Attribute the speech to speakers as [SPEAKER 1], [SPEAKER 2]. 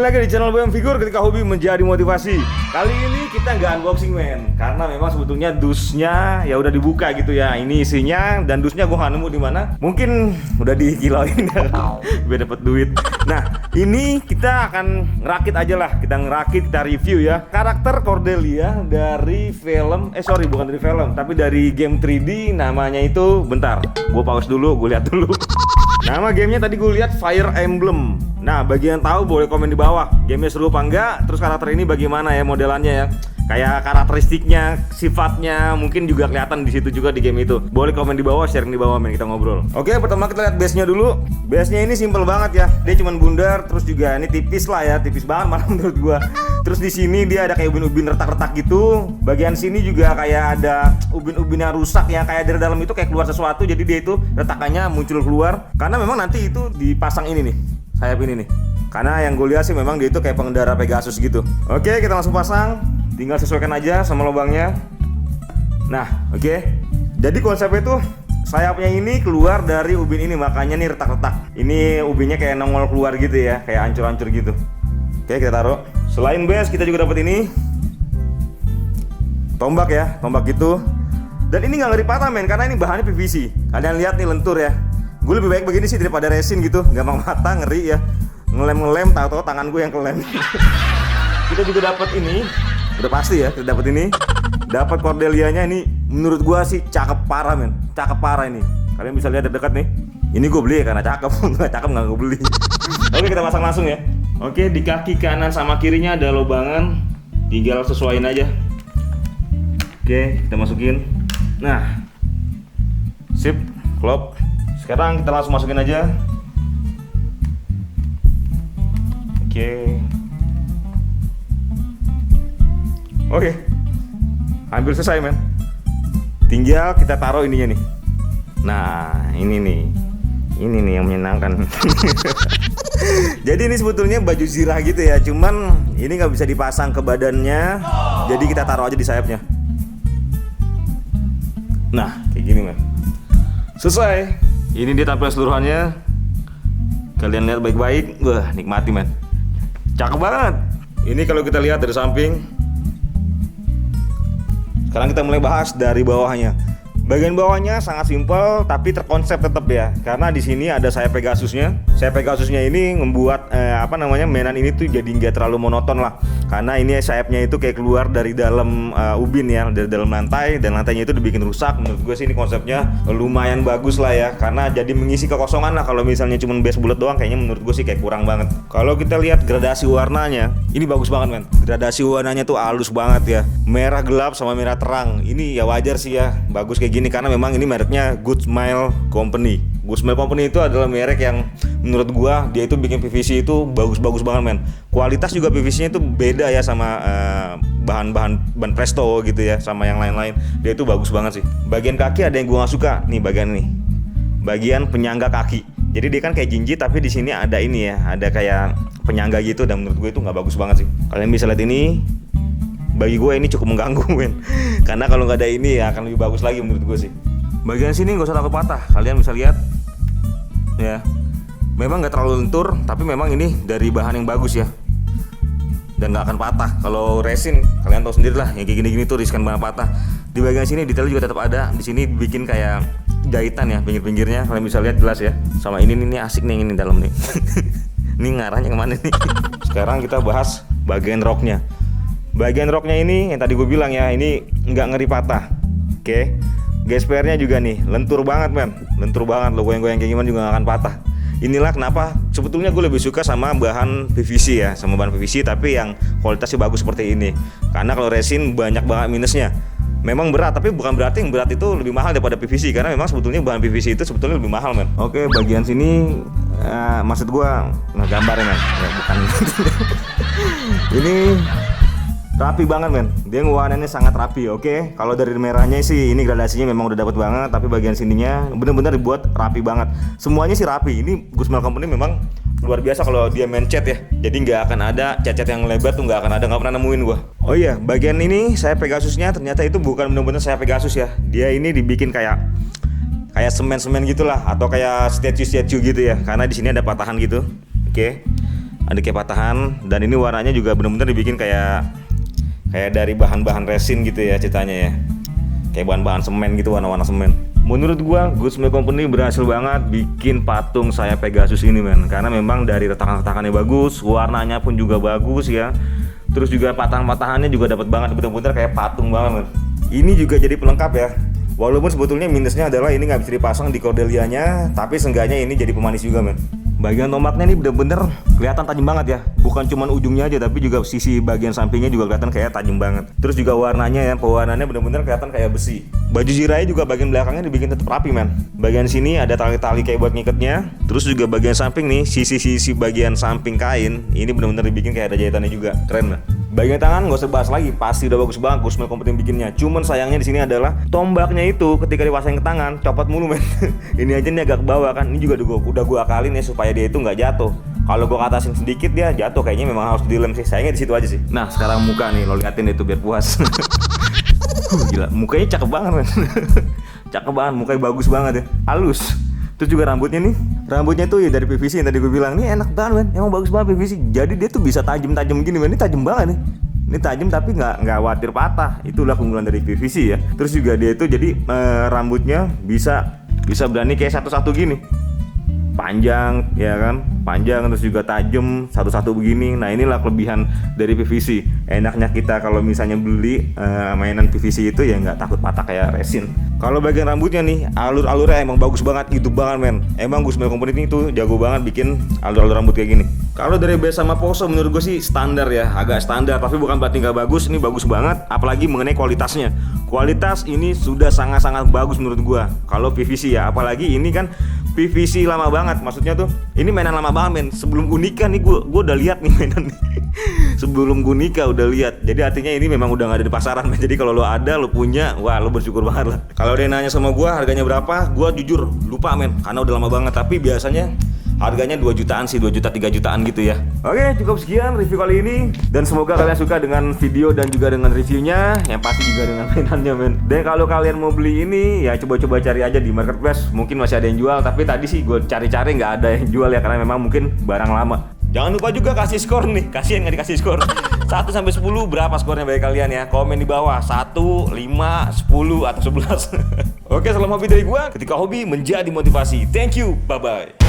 [SPEAKER 1] lagi di channel BM Figur ketika hobi menjadi motivasi. Kali ini kita nggak unboxing men, karena memang sebetulnya dusnya ya udah dibuka gitu ya. Ini isinya dan dusnya gue nggak nemu di mana. Mungkin udah dikiloin biar dapat duit. Nah ini kita akan ngerakit aja lah, kita review ya karakter Cordelia dari film, bukan dari film, tapi dari game 3D namanya itu. Bentar, gue pause dulu, gue lihat dulu. Nama gamenya tadi gue lihat Fire Emblem. Nah, bagi yang tahu boleh komen di bawah. Gamenya seru apa enggak? Terus karakter ini bagaimana ya modelannya ya? Kayak karakteristiknya, sifatnya, mungkin juga kelihatan di situ juga di game itu. Boleh komen di bawah, sharing di bawah, men, kita ngobrol. Oke, pertama kita lihat base-nya dulu. Base-nya ini simple banget ya. Dia cuman bundar, terus juga ini tipis lah ya, tipis banget malah menurut gua. Terus di sini dia ada kayak ubin-ubin retak-retak gitu. Bagian sini juga kayak ada ubin-ubin yang rusak yang kayak dari dalam itu kayak keluar sesuatu. Jadi dia itu retakannya muncul keluar. Karena memang nanti itu dipasang ini nih, sayap ini nih. Karena yang gue lihat sih memang dia itu kayak pengendara Pegasus gitu. Oke, kita langsung pasang. Tinggal sesuaikan aja sama lubangnya. Nah, oke. Jadi konsepnya itu sayapnya ini keluar dari ubin ini, makanya nih retak-retak. Ini ubinnya kayak nongol keluar gitu ya, kayak hancur-hancur gitu. Oke, kita taruh. Selain base, kita juga dapat ini tombak ya, tombak gitu. Dan ini nggak ngeri patah men, karena ini bahannya PVC. Kalian lihat nih lentur ya. Gue lebih baik begini sih daripada resin gitu, gampang patah, ngeri ya. Ngelem-ngelem, tahu-tahu tangan gue yang kelem. Kita juga dapat ini, udah pasti ya, kita dapat ini. Dapat Cordelianya ini, menurut gue sih cakep parah men, cakep parah ini. Kalian bisa lihat dekat nih. Ini gue beli ya karena cakep, nggak cakep nggak gue beli. Oke, kita pasang langsung ya. Oke, di kaki kanan sama kirinya ada lubangan, tinggal sesuaiin aja. Oke, kita masukin. Nah, sip, klop. Sekarang kita langsung masukin aja. Oke, hampir selesai men. Tinggal kita taruh ininya nih. Nah, ini nih yang menyenangkan. Jadi ini sebetulnya baju zirah gitu ya, cuman ini nggak bisa dipasang ke badannya. Jadi kita taruh aja di sayapnya. Nah, kayak gini men. Selesai. Ini dia tampilan seluruhannya. Kalian lihat baik-baik. Wah, nikmati men. Cakep banget. Ini kalau kita lihat dari samping. Sekarang kita mulai bahas dari bawahnya. Bagian bawahnya sangat simpel tapi terkonsep tetap ya. Karena di sini ada sayap Pegasusnya. Sayap Pegasusnya ini membuat mainan ini tuh jadi nggak terlalu monoton lah. Karena ini sayapnya itu kayak keluar dari dalam ubin ya, dari dalam lantai, dan lantainya itu dibikin rusak. Menurut gue sih ini konsepnya lumayan bagus lah ya. Karena jadi mengisi kekosongan lah. Kalau misalnya cuma base bulat doang, kayaknya menurut gue sih kayak kurang banget. Kalau kita lihat gradasi warnanya, ini bagus banget men. Gradasi warnanya tuh halus banget ya. Merah gelap sama merah terang. Ini ya wajar sih ya, bagus kayak gini karena memang ini mereknya Good Smile Company. Good Smile Company itu adalah merek yang menurut gua dia itu bikin PVC itu bagus-bagus banget men. Kualitas juga PVC-nya itu beda ya sama bahan-bahan ban Presto gitu ya, sama yang lain-lain. Dia itu bagus banget sih. Bagian kaki ada yang gua nggak suka nih, bagian nih. Bagian penyangga kaki. Jadi dia kan kayak jinjit tapi di sini ada ini ya, ada kayak penyangga gitu, dan menurut gue itu nggak bagus banget sih. Kalian bisa lihat ini. Bagi gue ini cukup mengganggu men. Karena kalau nggak ada ini ya akan lebih bagus lagi menurut gue sih. Bagian sini nggak usah takut patah. Kalian bisa lihat ya. Memang nggak terlalu lentur, tapi memang ini dari bahan yang bagus ya, dan nggak akan patah. Kalau resin kalian tahu sendiri lah, yang kayak gini-gini tuh riskan banget patah. Di bagian sini detail juga tetap ada. Di sini bikin kayak jahitan ya, pinggir-pinggirnya kalian bisa lihat jelas ya. Sama ini asik nih, ini dalam nih. Ini ngarahnya kemana nih? Sekarang kita bahas bagian roknya. Bagian roknya ini yang tadi gue bilang ya, ini nggak ngeri patah. Oke, gespernya juga nih lentur banget men, lentur banget. Lo goyang-goyang kayak gimana juga nggak akan patah. Inilah kenapa sebetulnya gue lebih suka sama bahan PVC ya, sama bahan PVC tapi yang kualitasnya bagus seperti ini. Karena kalau resin banyak banget minusnya. Memang berat, tapi bukan berarti yang berat itu lebih mahal daripada PVC, karena memang sebetulnya bahan PVC itu sebetulnya lebih mahal men. Oke, bagian sini maksud gue ngegambarnya men ya, bukan. Ini rapi banget men, dia warnanya sangat rapi. Oke, kalau dari merahnya sih ini gradasinya memang udah dapat banget, tapi bagian sininya bener-bener dibuat rapi banget. Semuanya sih rapi. Ini Good Smile Company memang luar biasa kalau dia main cat ya. Jadi nggak akan ada cat-cat yang lebar tuh, nggak akan ada, nggak pernah nemuin gua. Oh iya, bagian ini saya Pegasusnya ternyata itu bukan bener-bener saya Pegasus ya. Dia ini dibikin kayak semen-semen gitulah, atau kayak statue gitu ya. Karena di sini ada patahan gitu. Oke. ada kayak patahan, dan ini warnanya juga bener-bener dibikin kayak dari bahan-bahan resin gitu ya ceritanya ya, kayak bahan-bahan semen gitu, warna-warna semen. Menurut gua Goodsmith Company berhasil banget bikin patung sayap Pegasus ini men, karena memang dari retakan-retakannya bagus, warnanya pun juga bagus ya. Terus juga patahan-patahannya juga dapat banget, bener-bener kayak patung banget men. Ini juga jadi pelengkap ya. Walaupun sebetulnya minusnya adalah ini nggak bisa dipasang di Cordelianya, tapi seenggaknya ini jadi pemanis juga men. Bagian tombaknya ini bener-bener kelihatan tajam banget ya. Bukan cuma ujungnya aja, tapi juga sisi bagian sampingnya juga kelihatan kayak tajam banget. Terus juga warnanya ya, pewarnaannya bener-bener kelihatan kayak besi. Baju zirahnya juga bagian belakangnya dibikin tetap rapi men. Bagian sini ada tali-tali kayak buat ngiketnya. Terus juga bagian samping nih, sisi-sisi bagian samping kain ini bener-bener dibikin kayak ada jahitannya juga. Keren men. Bagian tangan nggak usah bahas lagi, pasti udah bagus-bagus Goodsmith Company bikinnya. Cuman sayangnya di sini adalah tombaknya itu ketika dipasang ke tangan copot mulu men. Ini aja nih agak ke bawah kan. Ini juga udah gua akalin ya supaya dia itu nggak jatuh. Kalau gua katasin sedikit dia jatuh, kayaknya memang harus dilem sih. Sayangnya di situ aja sih. Nah sekarang muka nih, lo liatin itu biar puas. Gila, mukanya cakep banget men. Cakep banget, mukanya bagus banget ya, halus. Terus juga rambutnya nih, rambutnya tuh ya dari PVC yang tadi gue bilang. Ini enak banget men, emang bagus banget PVC. Jadi dia tuh bisa tajam-tajam gini men, ini tajam banget nih. Ini tajam tapi nggak khawatir patah. Itulah keunggulan dari PVC ya. Terus juga dia itu jadi rambutnya bisa berani kayak satu-satu gini. Panjang ya kan, panjang terus juga tajam satu-satu begini. Nah inilah kelebihan dari PVC. Enaknya kita kalau misalnya beli mainan PVC itu ya nggak takut patah kayak resin. Kalau bagian rambutnya nih, alur-alurnya emang bagus banget, gitu banget men. Emang Goodsmith Company itu jago banget bikin alur-alur rambut kayak gini. Kalau dari base sama pose menurut gue sih standar ya, agak standar. Tapi bukan berarti nggak bagus, ini bagus banget. Apalagi mengenai kualitasnya. Kualitas ini sudah sangat-sangat bagus menurut gue. Kalau PVC ya, apalagi ini kan PVC lama banget. Maksudnya tuh, ini mainan lama banget men. Sebelum gue nikah nih, gue udah lihat nih mainan nih. Sebelum gue nikah udah lihat. Jadi artinya ini memang udah nggak ada di pasaran men. Jadi kalau lo ada, lo punya, wah lo bersyukur banget lah. Kalau dia nanya sama gue harganya berapa, gue jujur lupa men, karena udah lama banget. Tapi biasanya harganya 2 jutaan sih, 2 juta 3 jutaan gitu ya. Oke, cukup sekian review kali ini. Dan semoga kalian suka dengan video dan juga dengan reviewnya. Yang pasti juga dengan mainannya men. Dan kalau kalian mau beli ini, ya coba-coba cari aja di marketplace. Mungkin masih ada yang jual, tapi tadi sih gue cari-cari nggak ada yang jual ya, karena memang mungkin barang lama. Jangan lupa juga kasih skor nih. Kasian nggak dikasih skor. 1 sampai 10 berapa skornya bagi kalian ya? Komen di bawah 1, 5, 10 atau 11. Oke, salam hobi dari gua. Ketika hobi menjadi motivasi. Thank you. Bye bye.